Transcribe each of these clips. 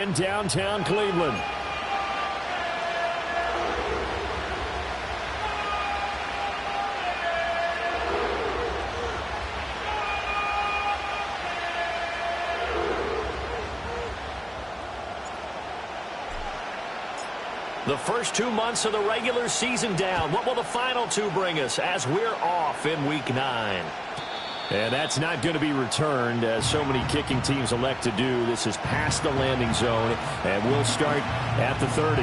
In downtown Cleveland. The first 2 months of the regular season down. What will the final two bring us as we're off in Week 9? And that's not going to be returned, as so many kicking teams elect to do. This is past the landing zone, and we'll start at the 30.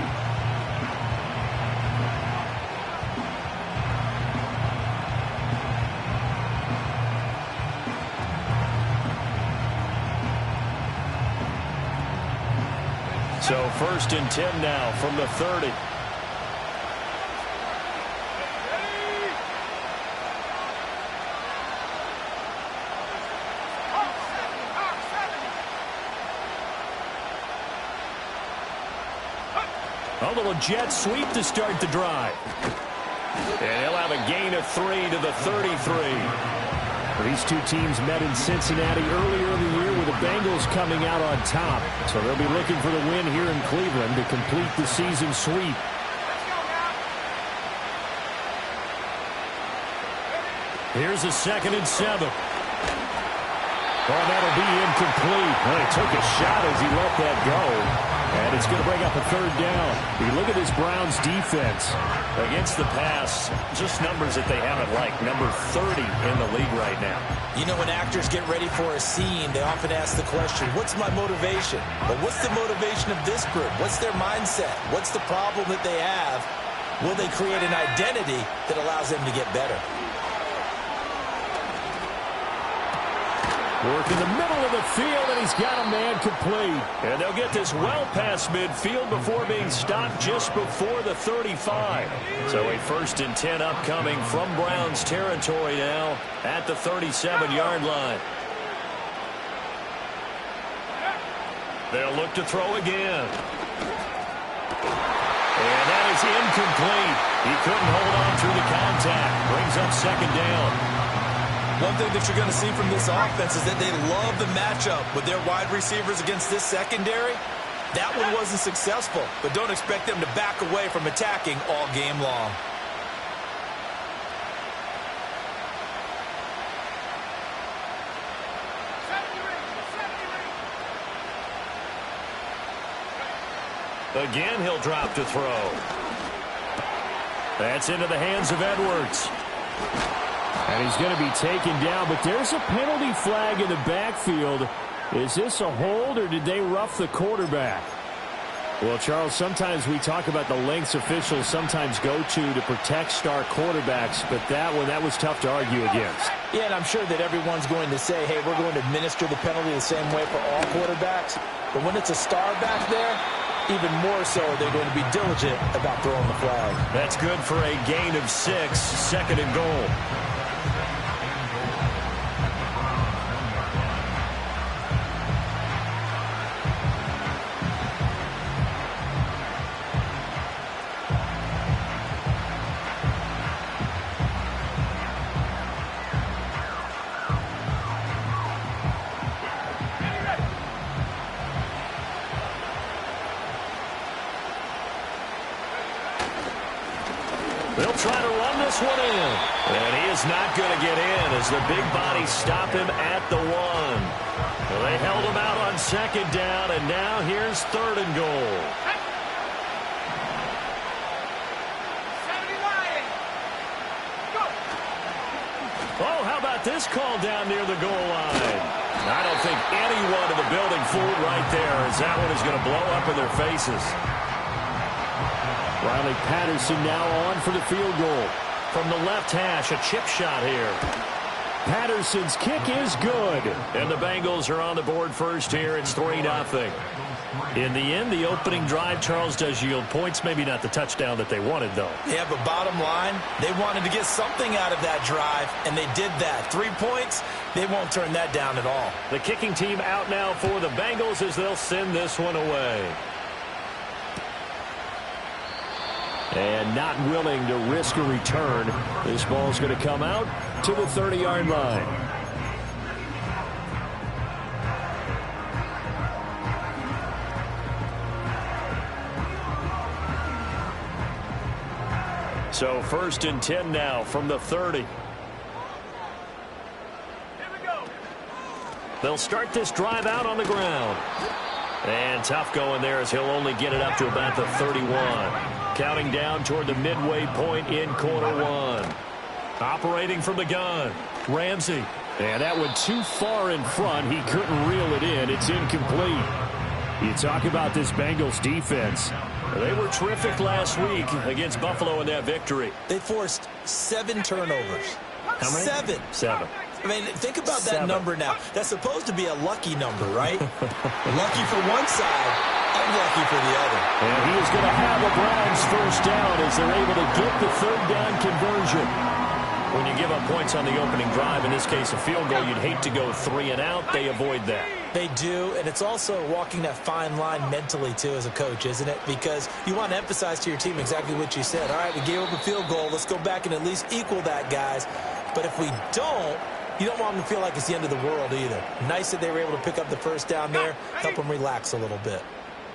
So 1st and 10 now from the 30. A little jet sweep to start the drive. And he'll have a gain of 3 to the 33. These two teams met in Cincinnati earlier in the year with the Bengals coming out on top. So they'll be looking for the win here in Cleveland to complete the season sweep. Here's a 2nd and 7. Oh, that'll be incomplete. Well, he took a shot as he let that go. And it's going to bring up a 3rd down. You look at this Browns defense against the pass, just numbers that they haven't liked. Number 30 in the league right now. You know, when actors get ready for a scene, they often ask the question, what's my motivation? But what's the motivation of this group? What's their mindset? What's the problem that they have? Will they create an identity that allows them to get better? Work in the middle of the field, and he's got a man complete. And they'll get this well past midfield before being stopped just before the 35. So a 1st and 10 upcoming from Browns territory now at the 37-yard line. They'll look to throw again. And that is incomplete. He couldn't hold on through the contact. Brings up 2nd down. One thing that you're going to see from this offense is that they love the matchup with their wide receivers against this secondary. That one wasn't successful, but don't expect them to back away from attacking all game long. Again, he'll drop to throw. That's into the hands of Edwards. And he's going to be taken down, but there's a penalty flag in the backfield. Is this a hold, or did they rough the quarterback? Well, Charles, sometimes we talk about the lengths officials sometimes go to protect star quarterbacks, but that was tough to argue against. Yeah, and I'm sure that everyone's going to say, hey, we're going to administer the penalty the same way for all quarterbacks. But when it's a star back there, even more so, they're going to be diligent about throwing the flag. That's good for a gain of 6, 2nd and goal. They'll try to run this one in. And he is not going to get in as the big bodies stop him at the 1. Well, they held him out on 2nd down, and now here's 3rd and goal. Oh, how about this call down near the goal line? I don't think anyone in the building fooled right there, as that one is going to blow up in their faces. Riley Patterson now on for the field goal. From the left hash, a chip shot here. Patterson's kick is good. And the Bengals are on the board first here. It's 3-0. In the end, the opening drive, Charles, does yield points. Maybe not the touchdown that they wanted, though. Yeah, but bottom line, they wanted to get something out of that drive, and they did that. 3 points, they won't turn that down at all. The kicking team out now for the Bengals as they'll send this one away. And not willing to risk a return. This ball's going to come out to the 30-yard line. So 1st and 10 now from the 30. They'll start this drive out on the ground. And tough going there as he'll only get it up to about the 31. Counting down toward the midway point in quarter one. Operating from the gun, Ramsey. And that went too far in front. He couldn't reel it in. It's incomplete. You talk about this Bengals defense. They were terrific last week against Buffalo in that victory. They forced 7 turnovers. How many? 7. I mean, think about that number now. That's supposed to be a lucky number, right? Lucky for one side, unlucky for the other. And he is going to have a Browns first down as they're able to get the 3rd down conversion. When you give up points on the opening drive, in this case a field goal, you'd hate to go 3 and out. They avoid that. They do, and it's also walking that fine line mentally, too, as a coach, isn't it? Because you want to emphasize to your team exactly what you said. All right, we gave up a field goal. Let's go back and at least equal that, guys. But if we don't, you don't want them to feel like it's the end of the world either. Nice that they were able to pick up the first down there, help them relax a little bit.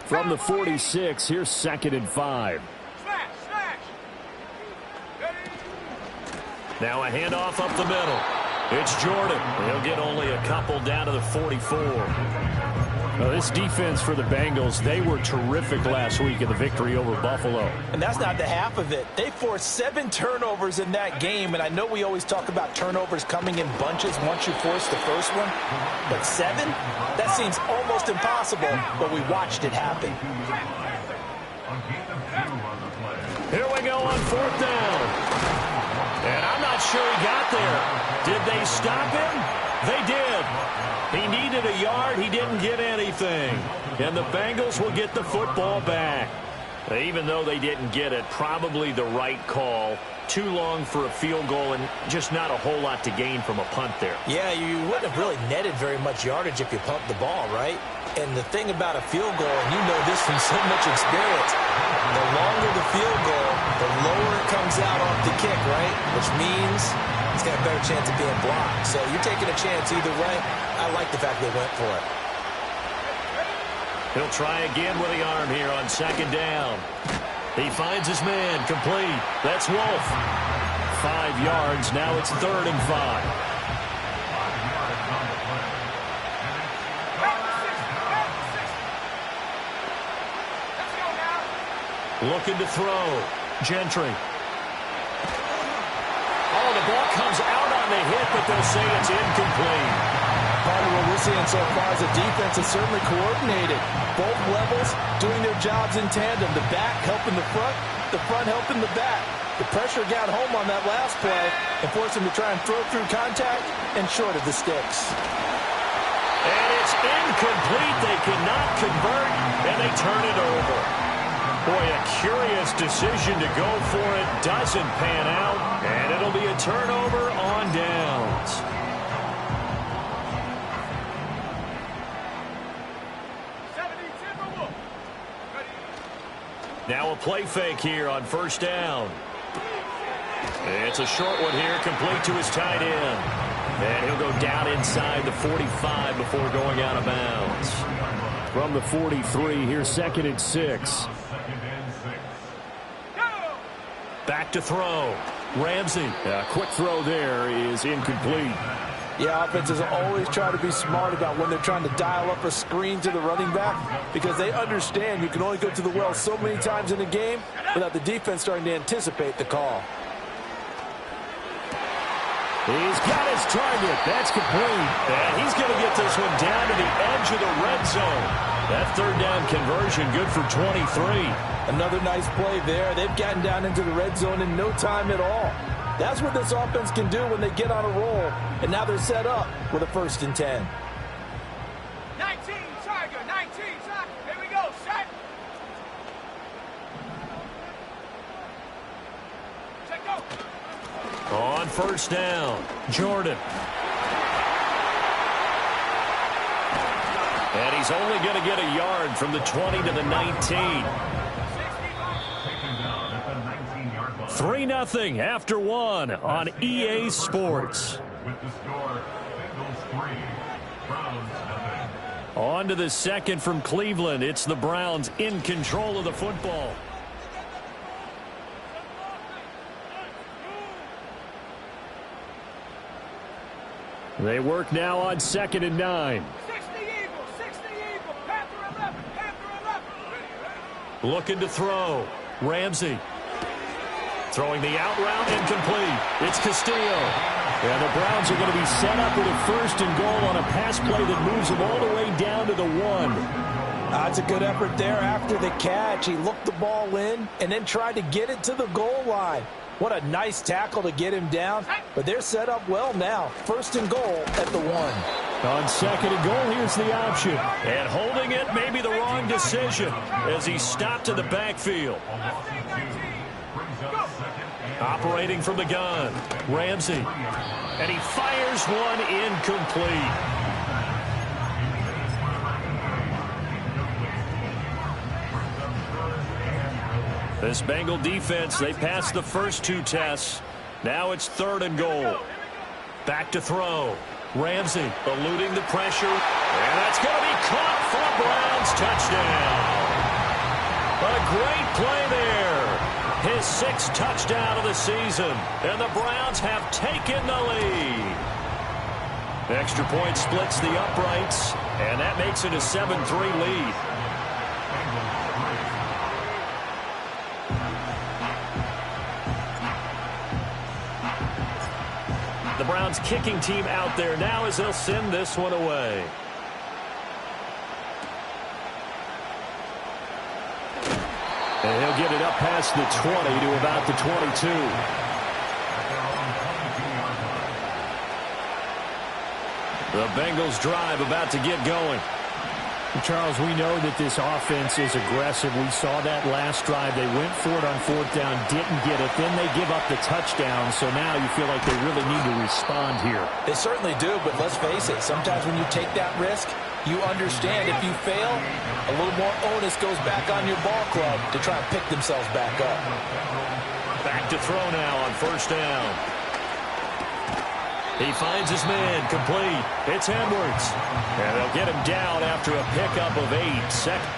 From the 46, here's 2nd and 5. Now a handoff up the middle. It's Jordan. He'll get only a couple down to the 44. Now this defense for the Bengals, they were terrific last week in the victory over Buffalo. And that's not the half of it. They forced 7 turnovers in that game, and I know we always talk about turnovers coming in bunches once you force the first one. But 7? That seems almost impossible, but we watched it happen. Here we go on 4th down. And I'm not sure he got there. Did they stop him? They did. He needed a yard. He didn't get anything. And the Bengals will get the football back. Even though they didn't get it, probably the right call. Too long for a field goal and just not a whole lot to gain from a punt there. Yeah, you wouldn't have really netted very much yardage if you pumped the ball, right? And the thing about a field goal, and you know this from so much experience, the longer the field goal, the lower it comes out off the kick, right? Which means it's got a better chance of being blocked. So you're taking a chance either way. I like the fact they went for it. He'll try again with the arm here on 2nd down. He finds his man, complete. That's Wolf. 5 yards, now it's 3rd and 5. Looking to throw. Gentry. Oh, the ball comes out on the hit, but they'll say it's incomplete. Part of what we're seeing so far is the defense is certainly coordinated. Both levels doing their jobs in tandem. The back helping the front helping the back. The pressure got home on that last play and forced him to try and throw through contact and short of the sticks. And it's incomplete. They cannot convert, and they turn it over. Boy, a curious decision to go for it. Doesn't pan out, and it'll be a turnover on downs. Now a play fake here on 1st down. It's a short one here, complete to his tight end. And he'll go down inside the 45 before going out of bounds. From the 43, here's 2nd and 6. Back to throw. Ramsey. A quick throw there is incomplete. Yeah, offenses always try to be smart about when they're trying to dial up a screen to the running back because they understand you can only go to the well so many times in a game without the defense starting to anticipate the call. He's got his target. That's complete. And he's going to get this one down to the edge of the red zone. That 3rd down conversion good for 23. Another nice play there. They've gotten down into the red zone in no time at all. That's what this offense can do when they get on a roll. And now they're set up with a 1st and 10. 19, Tiger, 19, Tiger. Here we go, set. Check go. On 1st down, Jordan. And he's only going to get a yard from the 20 to the 19. 3-0 after 1 on EA Sports. On to the 2nd from Cleveland. It's the Browns in control of the football. They work now on 2nd and 9. 60 Eagle, 60 Eagle, Panther 11, Panther 11. Looking to throw. Ramsey. Throwing the out route, incomplete. It's Castillo. And the Browns are going to be set up with a 1st and goal on a pass play that moves them all the way down to the 1. That's a good effort there after the catch. He looked the ball in and then tried to get it to the goal line. What a nice tackle to get him down. But they're set up well now. 1st and goal at the 1. On 2nd and goal, here's the option. And holding it may be the wrong decision as he stopped in the backfield. Operating from the gun, Ramsey. And he fires one incomplete. This Bengal defense, they passed the first 2 tests. Now it's 3rd and goal. Back to throw. Ramsey eluding the pressure. And that's going to be caught for a Browns touchdown. A great play there. His 6th touchdown of the season. And the Browns have taken the lead. Extra point splits the uprights. And that makes it a 7-3 lead. The Browns kicking team out there now as they'll send this one away. And he'll get it up past the 20 to about the 22. The Bengals drive about to get going. Charles, we know that this offense is aggressive. We saw that last drive. They went for it on 4th down, didn't get it. Then they give up the touchdown. So now you feel like they really need to respond here. They certainly do, but let's face it. Sometimes when you take that risk, you understand if you fail, a little more onus goes back on your ball club to try and pick themselves back up. Back to throw now on 1st down. He finds his man, complete. It's Edwards. And they'll get him down after a pickup of 8. Second.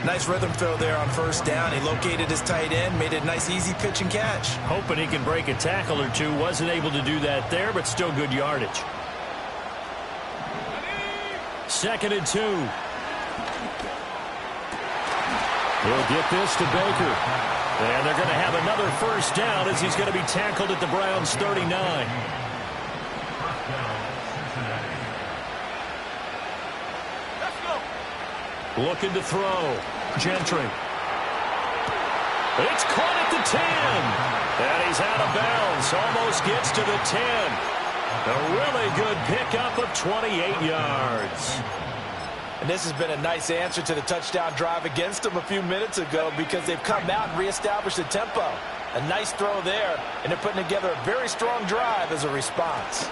Nice rhythm throw there on 1st down. He located his tight end, made a nice easy pitch and catch. Hoping he can break a tackle or two. Wasn't able to do that there, but still good yardage. 2nd and 2. He'll get this to Baker. And they're going to have another 1st down as he's going to be tackled at the Browns' 39. Looking to throw. Gentry. It's caught at the 10. And he's out of bounds. Almost gets to the 10. A really good pickup of 28 yards. And this has been a nice answer to the touchdown drive against them a few minutes ago because they've come out and reestablished the tempo. A nice throw there, and they're putting together a very strong drive as a response.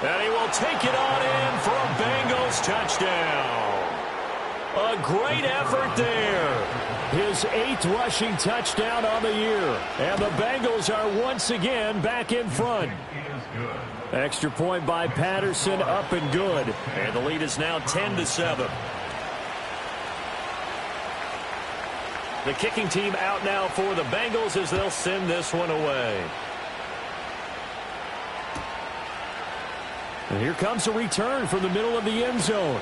And he will take it on in for a Bengals touchdown. A great effort there. His 8th rushing touchdown on the year. And the Bengals are once again back in front. Extra point by Patterson, up and good. And the lead is now 10-7. The kicking team out now for the Bengals as they'll send this one away. And here comes a return from the middle of the end zone.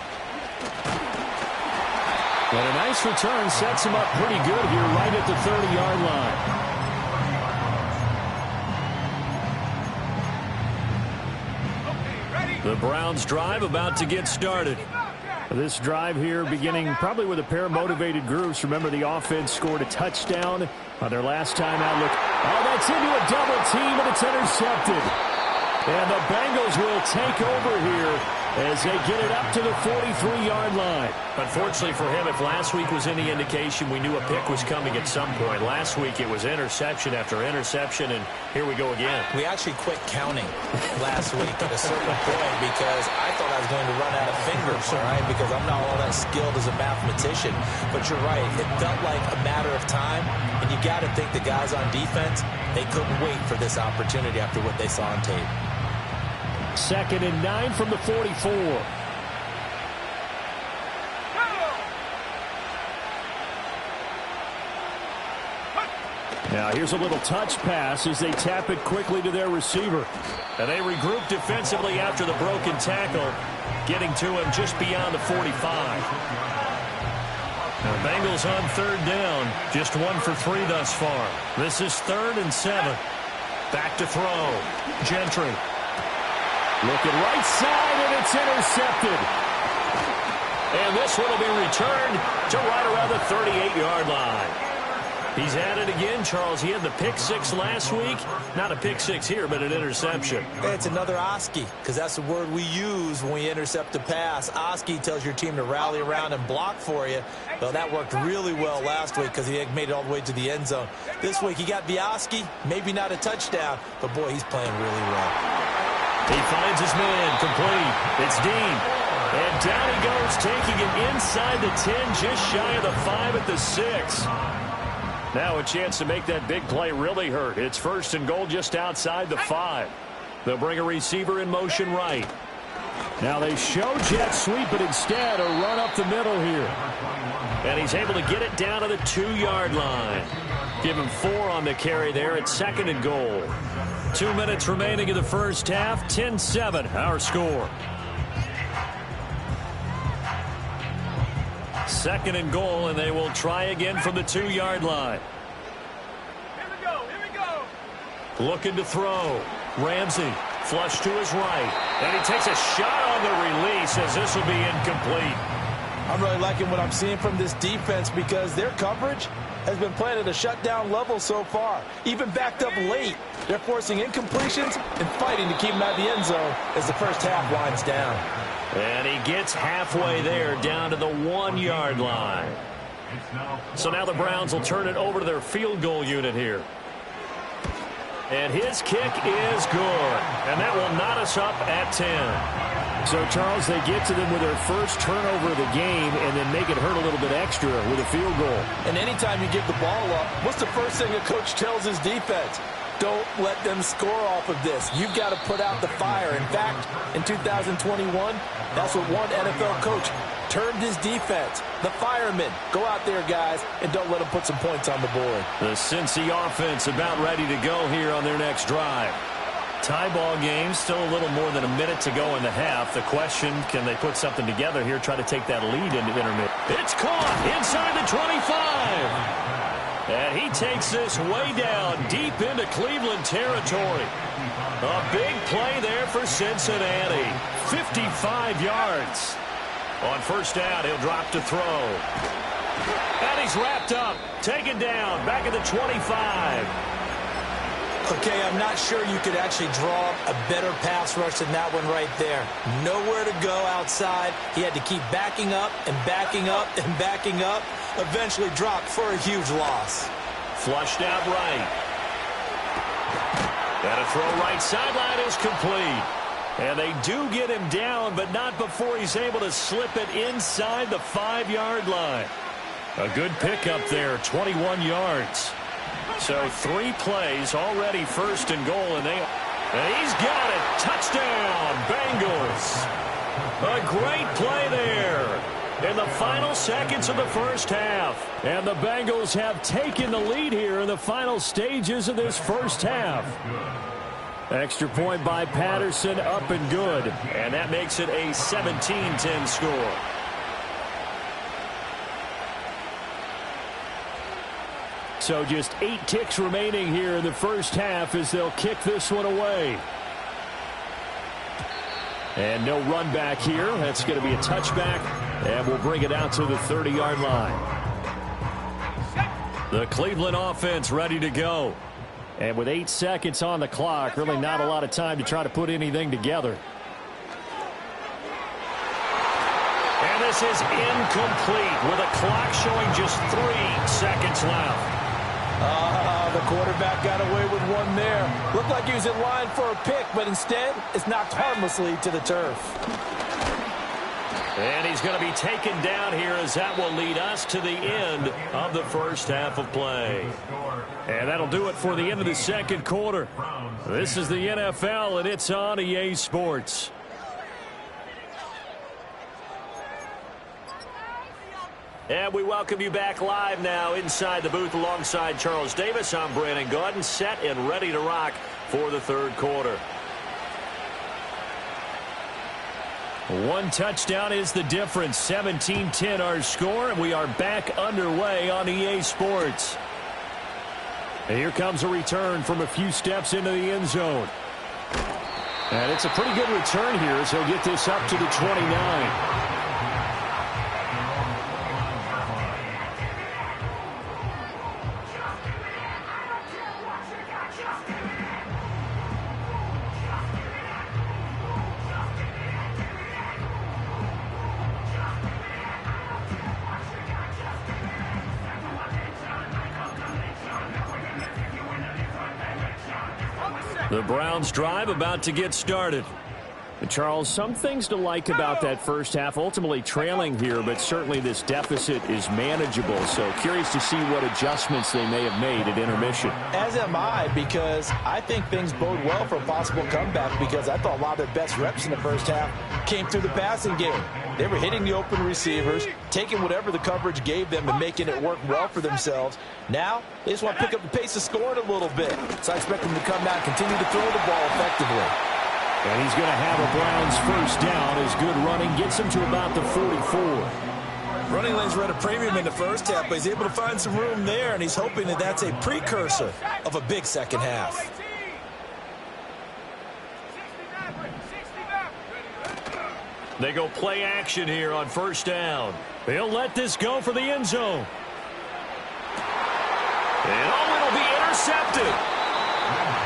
And a nice return sets him up pretty good here right at the 30-yard line. The Browns drive about to get started. This drive here beginning probably with a pair of motivated groups. Remember, the offense scored a touchdown on their last time out. Look, oh, that's into a double team, and it's intercepted. And the Bengals will take over here as they get it up to the 43-yard line. Unfortunately for him, if last week was any indication, we knew a pick was coming at some point. Last week it was interception after interception, and here we go again. We actually quit counting last week at a certain point because I thought I was going to run out of fingers, all right, because I'm not all that skilled as a mathematician. But you're right. It felt like a matter of time, and you got to think the guys on defense, they couldn't wait for this opportunity after what they saw on tape. 2nd and 9 from the 44. Now here's a little touch pass as they tap it quickly to their receiver. And they regroup defensively after the broken tackle, getting to him just beyond the 45. Now the Bengals on 3rd down, just 1 for 3 thus far. This is 3rd and 7. Back to throw. Gentry. Looking right side, and it's intercepted. And this one will be returned to right around the 38-yard line. He's at it again, Charles. He had the pick 6 last week. Not a pick 6 here, but an interception. It's another Oski, because that's the word we use when we intercept a pass. Oski tells your team to rally around and block for you. Well, that worked really well last week because he made it all the way to the end zone. This week he got Bioski, maybe not a touchdown, but boy, he's playing really well. He finds his man, complete. It's Dean. And down he goes, taking it inside the 10, just shy of the 5 at the 6. Now a chance to make that big play really hurt. It's 1st and goal just outside the 5. They'll bring a receiver in motion right. Now they show jet sweep, but instead a run up the middle here. And he's able to get it down to the 2-yard line. Give him 4 on the carry there at 2nd and goal. 2 minutes remaining in the first half. 10-7, our score. 2nd and goal, and they will try again from the 2-yard line. Here we go, here we go. Looking to throw. Ramsey, flush to his right. And he takes a shot on the release as this will be incomplete. I'm really liking what I'm seeing from this defense because their coverage has been playing at a shutdown level so far. Even backed up late, they're forcing incompletions and fighting to keep them out of the end zone as the first half winds down. And he gets halfway there, down to the 1-yard line. So now the Browns will turn it over to their field goal unit here. And his kick is good. And that will knot us up at 10. So, Charles, they get to them with their first turnover of the game and then make it hurt a little bit extra with a field goal. And anytime you give the ball up, what's the first thing a coach tells his defense? Don't let them score off of this. You've got to put out the fire. In fact, in 2021, that's what one NFL coach termed his defense. The firemen. Go out there, guys, and don't let them put some points on the board. The Cincy offense about ready to go here on their next drive. Tie ball game, still a little more than a minute to go in the half. The question, can they put something together here, try to take that lead into intermission? It's caught inside the 25. And he takes this way down deep into Cleveland territory. A big play there for Cincinnati. 55 yards. On first down, he'll drop to throw. And he's wrapped up. Taken down. Back at the 25. Okay, I'm not sure you could actually draw a better pass rush than that one right there. Nowhere to go outside. He had to keep backing up and backing up and backing up. Eventually dropped for a huge loss. Flushed out right. And a throw right sideline is complete. And they do get him down, but not before he's able to slip it inside the 5-yard line. A good pickup there, 21 yards. So 3 plays, already 1st and goal, and he's got it. Touchdown, Bengals. A great play there in the final seconds of the first half. And the Bengals have taken the lead here in the final stages of this first half. Extra point by Patterson, up and good. And that makes it a 17-10 score. So just 8 ticks remaining here in the first half as they'll kick this one away. And no run back here. That's going to be a touchback. And we'll bring it out to the 30-yard line. The Cleveland offense ready to go. And with 8 seconds on the clock, really not a lot of time to try to put anything together. And this is incomplete with a clock showing just 3 seconds left. The quarterback got away with one there. Looked like he was in line for a pick, but instead it's knocked harmlessly to the turf. And he's going to be taken down here as that will lead us to the end of the first half of play. And that'll do it for the end of the second quarter. This is the NFL, and it's on EA Sports. And we welcome you back live now inside the booth alongside Charles Davis. I'm Brandon Gaudin, set and ready to rock for the third quarter. One touchdown is the difference. 17-10 our score, and we are back underway on EA Sports. And here comes a return from a few steps into the end zone. And it's a pretty good return here as he'll get this up to the 29. The Browns drive about to get started. Charles, some things to like about that first half. Ultimately trailing here, but certainly this deficit is manageable. So curious to see what adjustments they may have made at intermission. As am I, because I think things bode well for a possible comeback, because I thought a lot of their best reps in the first half came through the passing game. They were hitting the open receivers, taking whatever the coverage gave them and making it work well for themselves. Now, they just want to pick up the pace of scoring a little bit. So I expect them to come out and continue to throw the ball effectively. And he's going to have a Browns first down as good running gets him to about the 44. Running lanes were at a premium in the first half, but he's able to find some room there, and he's hoping that that's a precursor of a big second half. They go play action here on first down. They'll let this go for the end zone. And it'll be intercepted.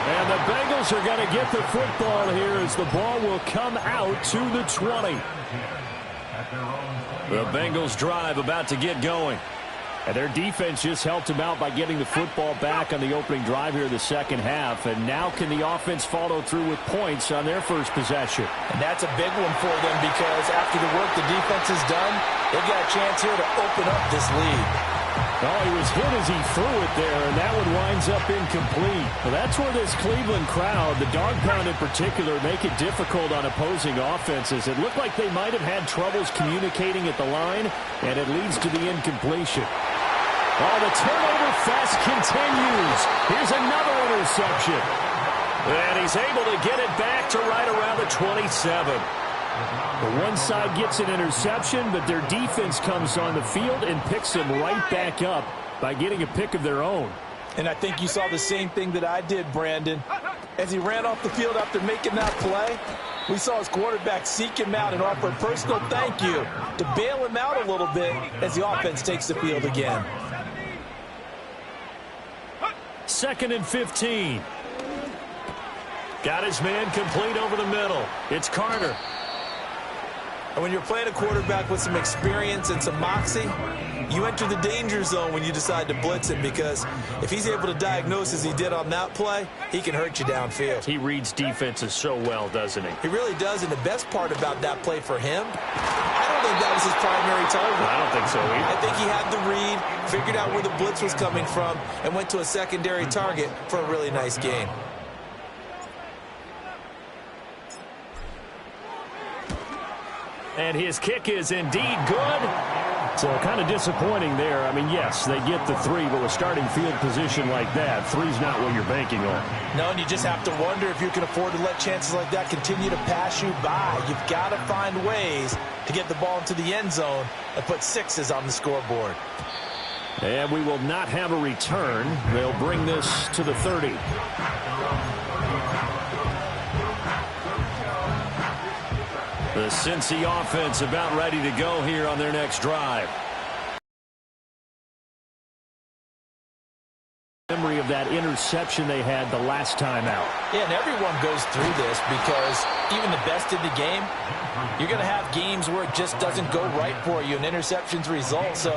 And the Bengals are going to get the football here as the ball will come out to the 20. The Bengals drive about to get going. And their defense just helped them out by getting the football back on the opening drive here in the second half. And now can the offense follow through with points on their first possession? And that's a big one for them, because after the work the defense has done, they've got a chance here to open up this lead. Oh, he was hit as he threw it there, and that one winds up incomplete. Well, that's where this Cleveland crowd, the dog pound in particular, make it difficult on opposing offenses. It looked like they might have had troubles communicating at the line, and it leads to the incompletion. Oh, the turnover fest continues. Here's another interception. And he's able to get it back to right around the 27. The one side gets an interception, but their defense comes on the field and picks them right back up by getting a pick of their own. And I think you saw the same thing that I did, Brandon. As he ran off the field after making that play, we saw his quarterback seek him out and offer a personal thank you to bail him out a little bit as the offense takes the field again. 2nd and 15. Got his man complete over the middle. It's Carter. And when you're playing a quarterback with some experience and some moxie, you enter the danger zone when you decide to blitz him, because if he's able to diagnose as he did on that play, he can hurt you downfield. He reads defenses so well, doesn't he? He really does, and the best part about that play for him, I don't think that was his primary target. I don't think so either. I think he had the read, figured out where the blitz was coming from, and went to a secondary target for a really nice game. And his kick is indeed good. So kind of disappointing there. I mean, yes, they get the 3, but with starting field position like that, 3's not what you're banking on. No, and you just have to wonder if you can afford to let chances like that continue to pass you by. You've got to find ways to get the ball into the end zone and put 6s on the scoreboard. And we will not have a return. They'll bring this to the 30. The Cincy offense about ready to go here on their next drive. Memory of of that interception they had the last time out. Yeah, and everyone goes through this because even the best in the game, you're going to have games where it just doesn't go right for you and interceptions result. So,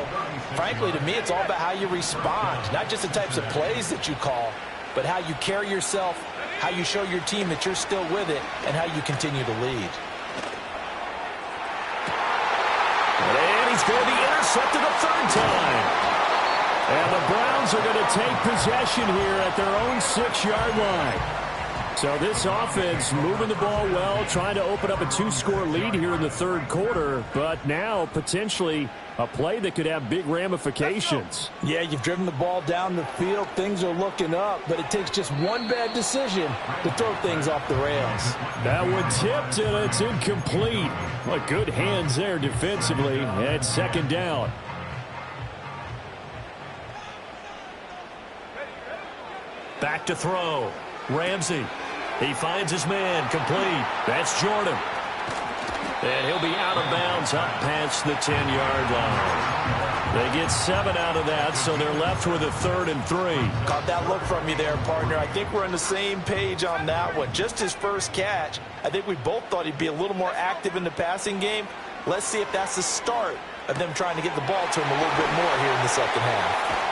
frankly, to me, it's all about how you respond, not just the types of plays that you call, but how you carry yourself, how you show your team that you're still with it, and how you continue to lead. And he's going to be intercepted a third time. And the Browns are going to take possession here at their own 6-yard line. So this offense moving the ball well, trying to open up a 2-score lead here in the third quarter, but now potentially a play that could have big ramifications. Yeah, you've driven the ball down the field. Things are looking up, but it takes just one bad decision to throw things off the rails. That one tipped, and it's incomplete. Well, good hands there defensively, and it's second down. Back to throw. Ramsey. He finds his man, complete. That's Jordan. And he'll be out of bounds up past the 10-yard line. They get 7 out of that, so they're left with a 3rd and 3. Caught that look from you there, partner. I think we're on the same page on that one. Just his first catch. I think we both thought he'd be a little more active in the passing game. Let's see if that's the start of them trying to get the ball to him a little bit more here in the second half.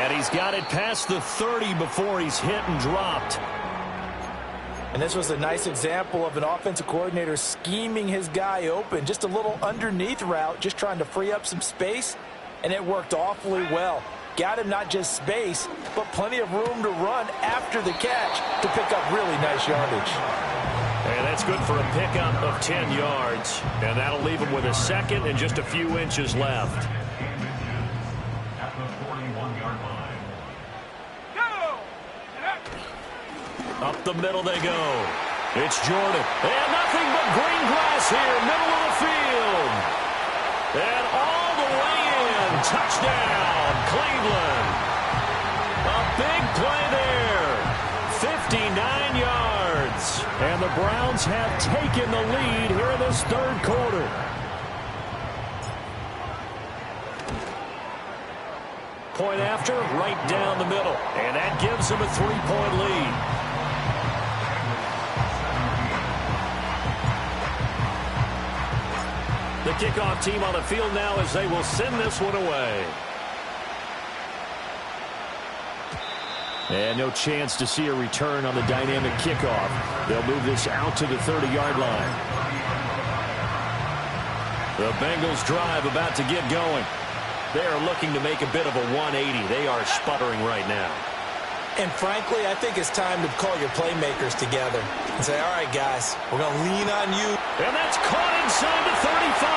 And he's got it past the 30 before he's hit and dropped. And this was a nice example of an offensive coordinator scheming his guy open. Just a little underneath route, just trying to free up some space, and it worked awfully well. Got him not just space, but plenty of room to run after the catch to pick up really nice yardage. And that's good for a pickup of 10 yards. And that'll leave him with a second and just a few inches left. Up the middle they go. It's Jordan. And nothing but green grass here, middle of the field. And all the way in. Touchdown, Cleveland. A big play there. 59 yards. And the Browns have taken the lead here in this third quarter. Point after, right down the middle. And that gives them a 3-point lead. The kickoff team on the field now as they will send this one away. And no chance to see a return on the dynamic kickoff. They'll move this out to the 30-yard line. The Bengals drive about to get going. They are looking to make a bit of a 180. They are sputtering right now. And frankly, I think it's time to call your playmakers together and say, all right, guys, we're going to lean on you. And that's caught inside the 35.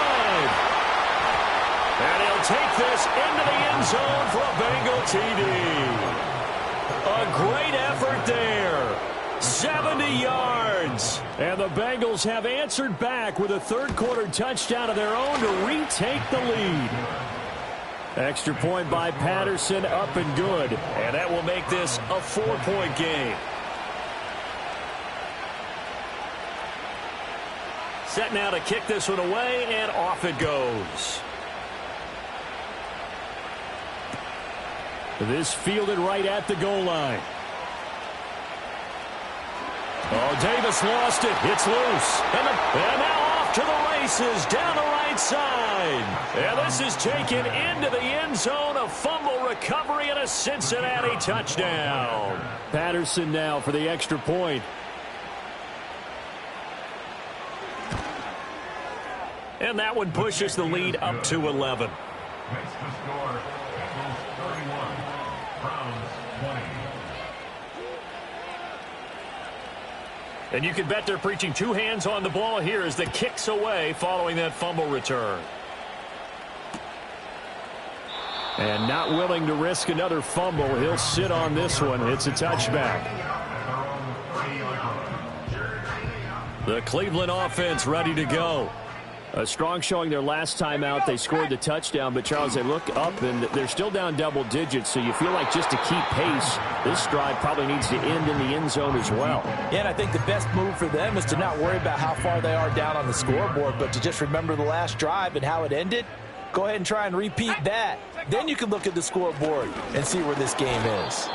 And he'll take this into the end zone for a Bengal TD. A great effort there. 70 yards. And the Bengals have answered back with a third-quarter touchdown of their own to retake the lead. Extra point by Patterson, up and good. And that will make this a 4-point game. Set now to kick this one away, and off it goes. This fielded right at the goal line. Oh, Davis lost it. It's loose. And now off to the races down the right side. And this is taken into the end zone. A fumble recovery and a Cincinnati touchdown. Patterson now for the extra point. And that one pushes the lead up to 11. Makes the score Bengals 31, Browns 20. And you can bet they're preaching two hands on the ball here as the kick's away following that fumble return. And not willing to risk another fumble. He'll sit on this one. It's a touchback. The Cleveland offense ready to go. A strong showing their last time out. They scored the touchdown, but Charles, they look up and they're still down double digits, so you feel like just to keep pace, this drive probably needs to end in the end zone as well. Yeah, and I think the best move for them is to not worry about how far they are down on the scoreboard, but to just remember the last drive and how it ended. Go ahead and try and repeat that. Then you can look at the scoreboard and see where this game is.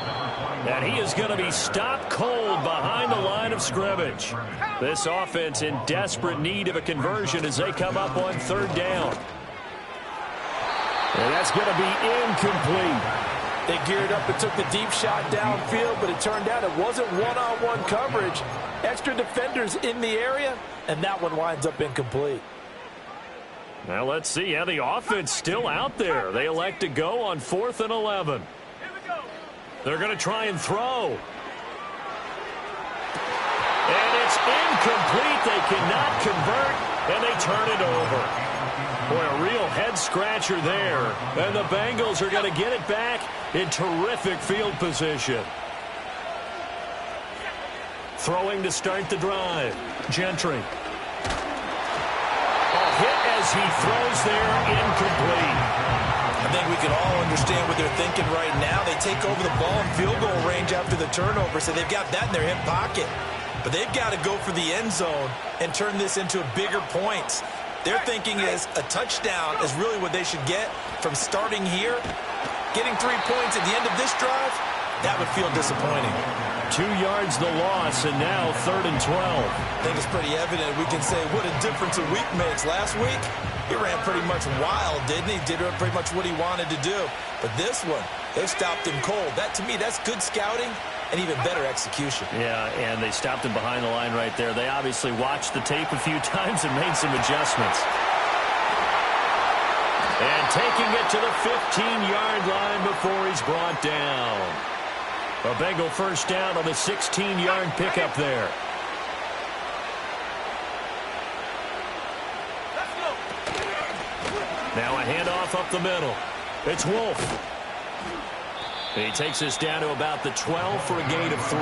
And he is going to be stopped cold behind the line of scrimmage. This offense in desperate need of a conversion as they come up on third down. And that's going to be incomplete. They geared up and took the deep shot downfield, but it turned out it wasn't one-on-one coverage. Extra defenders in the area, and that one winds up incomplete. Now let's see how the offense still out there. They elect to go on 4th and 11. They're going to try and throw. And it's incomplete. They cannot convert, and they turn it over. Boy, a real head-scratcher there. And the Bengals are going to get it back in terrific field position. Throwing to start the drive. Gentry. Hit as he throws there, incomplete. I think we can all understand what they're thinking right now. They take over the ball in field goal range after the turnover, so they've got that in their hip pocket. But they've got to go for the end zone and turn this into bigger points. Their thinking is a touchdown is really what they should get from starting here. Getting 3 points at the end of this drive, that would feel disappointing. 2 yards the loss, and now 3rd and 12. I think it's pretty evident. We can say what a difference a week makes. Last week, he ran pretty much wild, didn't he? Did pretty much what he wanted to do. But this one, they stopped him cold. That, to me, that's good scouting and even better execution. Yeah, and they stopped him behind the line right there. They obviously watched the tape a few times and made some adjustments. And taking it to the 15-yard line before he's brought down. A Bengal first down on the 16-yard pickup there. Now a handoff up the middle. It's Wolf. He takes us down to about the 12 for a gain of 3.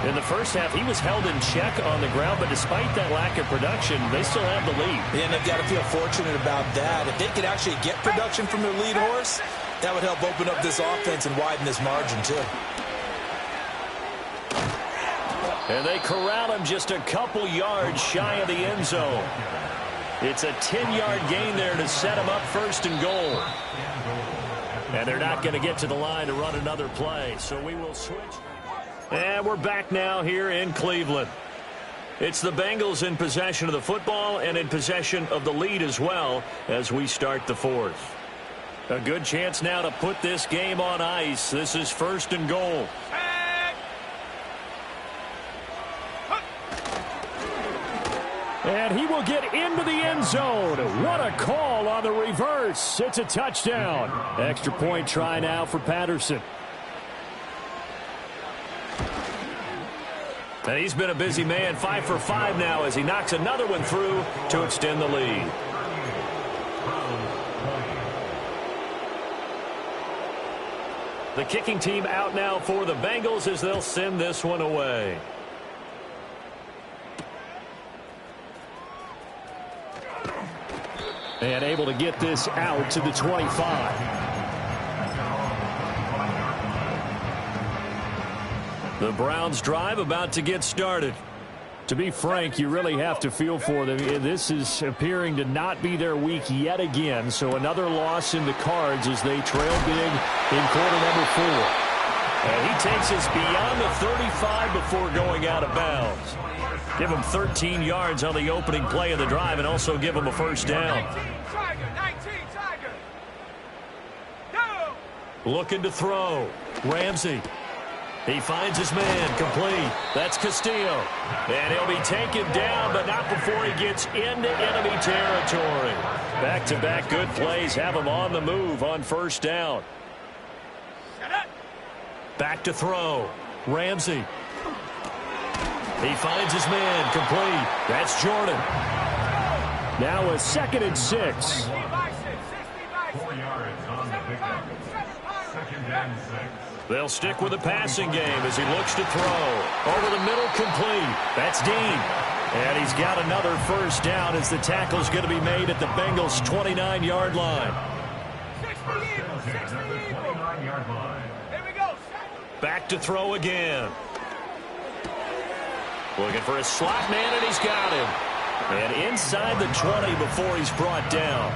In the first half, he was held in check on the ground, but despite that lack of production, they still have the lead. Yeah, and they've got to feel fortunate about that. If they could actually get production from their lead horse, that would help open up this offense and widen this margin, too. And they corral him just a couple yards shy of the end zone. It's a 10-yard gain there to set him up 1st and goal. And they're not going to get to the line to run another play, so we will switch. And we're back now here in Cleveland. It's the Bengals in possession of the football and in possession of the lead as well as we start the 4th. A good chance now to put this game on ice. This is 1st and goal. And he will get into the end zone. What a call on the reverse. It's a touchdown. Extra point try now for Patterson. And he's been a busy man, 5 for 5 now as he knocks another one through to extend the lead. The kicking team out now for the Bengals as they'll send this one away. And able to get this out to the 25. The Browns drive about to get started. To be frank, you really have to feel for them. This is appearing to not be their week yet again. So another loss in the cards as they trail big in quarter number 4. And he takes us beyond the 35 before going out of bounds. Give him 13 yards on the opening play of the drive and also give him a first down. 19 Tiger. No. Looking to throw. Ramsey. He finds his man, complete. That's Castillo. And he'll be taken down, but not before he gets into enemy territory. Back-to-back good plays have him on the move on first down. Back to throw. Ramsey. He finds his man, complete. That's Jordan. Now a 2nd and 6. 4 yards on the pickup. 2nd and 6. They'll stick with the passing game as he looks to throw. Over the middle, complete. That's Dean. And he's got another first down as the tackle's going to be made at the Bengals' 29-yard line. 29-yard line. Here we go. Back to throw again. Looking for a slot man, and he's got him. And inside the 20 before he's brought down.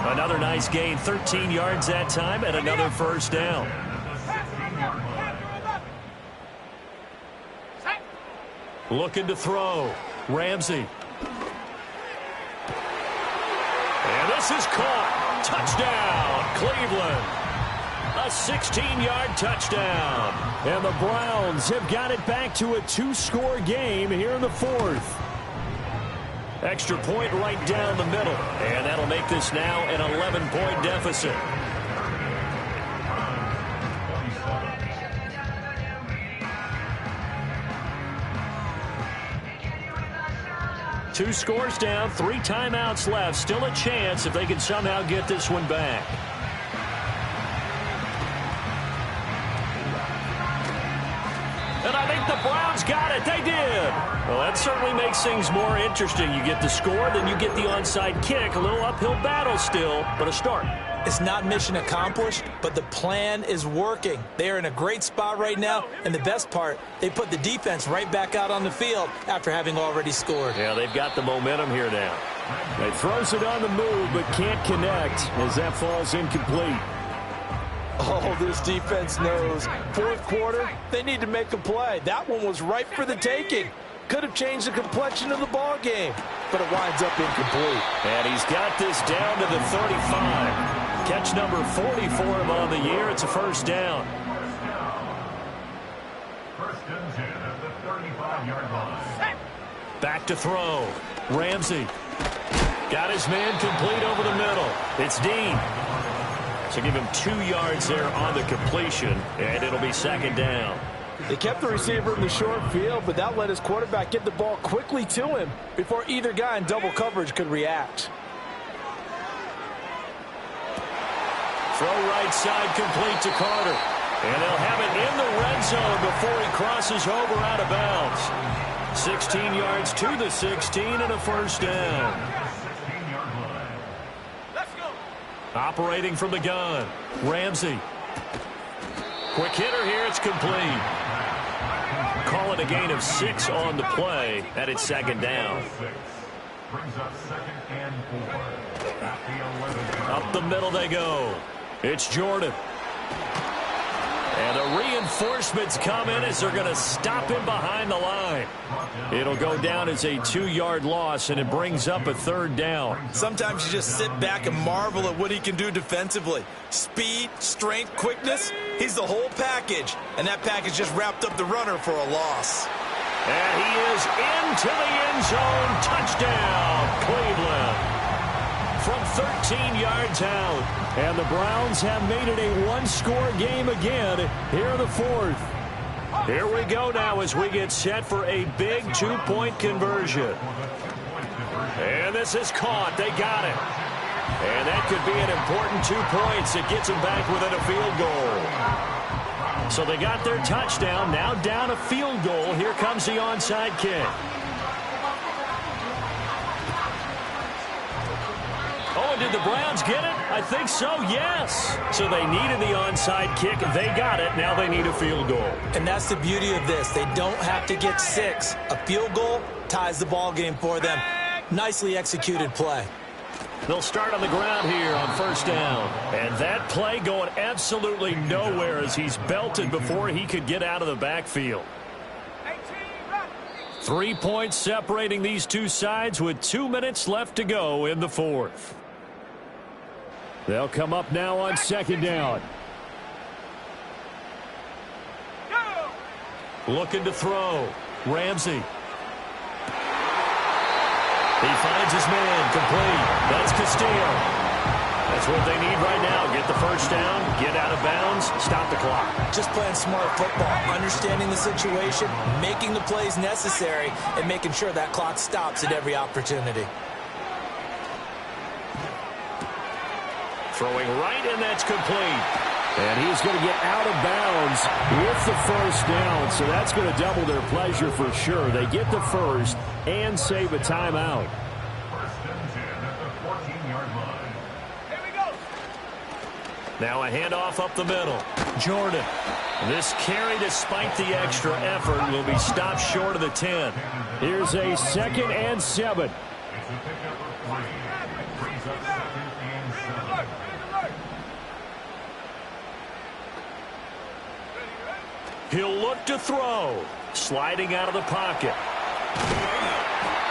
Another nice gain, 13 yards that time, and another first down. Looking to throw. Ramsey. And this is caught. Touchdown, Cleveland. A 16-yard touchdown. And the Browns have got it back to a 2-score game here in the fourth. Extra point right down the middle. And that'll make this now an 11-point deficit. Two scores down, 3 timeouts left. Still a chance if they can somehow get this one back. And I think the Browns got it. They did. Well, that certainly makes things more interesting. You get the score, then you get the onside kick. A little uphill battle still, but a start. It's not mission accomplished, but the plan is working. They are in a great spot right now, and the best part, they put the defense right back out on the field after having already scored. Yeah, they've got the momentum here now. They throws it on the move, but can't connect as that falls incomplete. Oh, this defense knows. Fourth quarter, they need to make a play. That one was ripe for the taking. Could have changed the complexion of the ball game, but it winds up incomplete. And he's got this down to the 35. Catch number 40 for him on the year. It's a first down. First and 10 at the 35-yard line. Back to throw. Ramsey. Got his man complete over the middle. It's Dean. So give him 2 yards there on the completion, and it'll be second down. They kept the receiver in the short field, but that let his quarterback get the ball quickly to him before either guy in double coverage could react. Throw right side complete to Carter. And they'll have it in the red zone before he crosses over out of bounds. 16 yards to the 16 and a first down. Operating from the gun. Ramsey. Quick hitter here. It's complete. Call it a gain of 6 on the play, and it's second down. Brings up second and 4. At the 11. Up the middle they go. It's Jordan. And the reinforcements come in as they're going to stop him behind the line. It'll go down as a 2-yard loss, and it brings up a third down. Sometimes you just sit back and marvel at what he can do defensively. Speed, strength, quickness, he's the whole package. And that package just wrapped up the runner for a loss. And he is into the end zone. Touchdown, Cleveland. From 13 yards out. And the Browns have made it a 1-score game again here in the fourth. Here we go now as we get set for a big 2-point conversion. And this is caught. They got it. And that could be an important 2 points. It gets them back within a field goal. So they got their touchdown. Now down a field goal. Here comes the onside kick. Oh, and did the Browns get it? I think so, yes. So they needed the onside kick. They got it. Now they need a field goal. And that's the beauty of this. They don't have to get 6. A field goal ties the ball game for them. Nicely executed play. They'll start on the ground here on first down. And that play going absolutely nowhere as he's belted before he could get out of the backfield. 3 points separating these two sides with 2 minutes left to go in the fourth. They'll come up now on second down. Looking to throw. Ramsey. He finds his man complete. That's Castillo. That's what they need right now. Get the first down, get out of bounds, stop the clock. Just playing smart football, understanding the situation, making the plays necessary, and making sure that clock stops at every opportunity. Throwing right, and that's complete. And he's going to get out of bounds with the first down, so that's going to double their pleasure for sure. They get the first and save a timeout. First and 10 at the 14-yard line. Here we go. Now a handoff up the middle. Jordan. This carry, despite the extra effort, will be stopped short of the 10. Here's a 2nd and 7. It's a pickup of 3. Brings up second and 7. He'll look to throw. Sliding out of the pocket.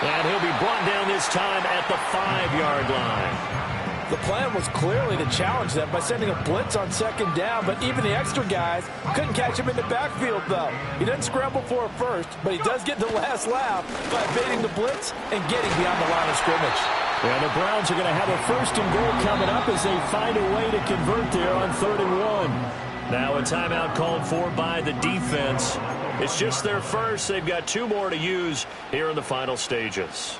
And he'll be brought down this time at the 5-yard line. The plan was clearly to challenge them by sending a blitz on second down, but even the extra guys couldn't catch him in the backfield, though. He doesn't scramble for a first, but he does get the last laugh by evading the blitz and getting beyond the line of scrimmage. And the Browns are going to have a 1st and goal coming up as they find a way to convert there on 3rd and 1. Now a timeout called for by the defense. It's just their first. They've got 2 more to use here in the final stages.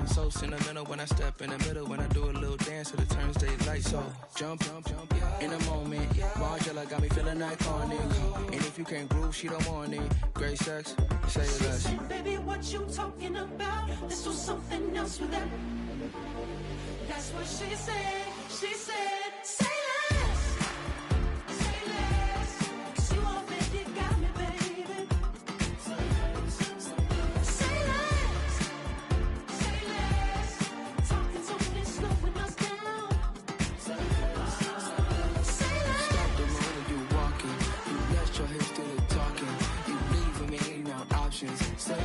So sentimental when I step in the middle, when I do a little dance till it turns daylight. So jump, in a moment. Margella got me feeling iconic. And if you can't groove, she don't want it. Great sex, say less. She said, baby, what you talking about? Let's do something else with that. That's what she said. She said, say less. Say less. 'Cause you already got me, baby. Say less. Say less. Talking so it's slowing us down. Say less. Say less. Stop the road you walking. You let your hips do the talking. You leaving me no options. Say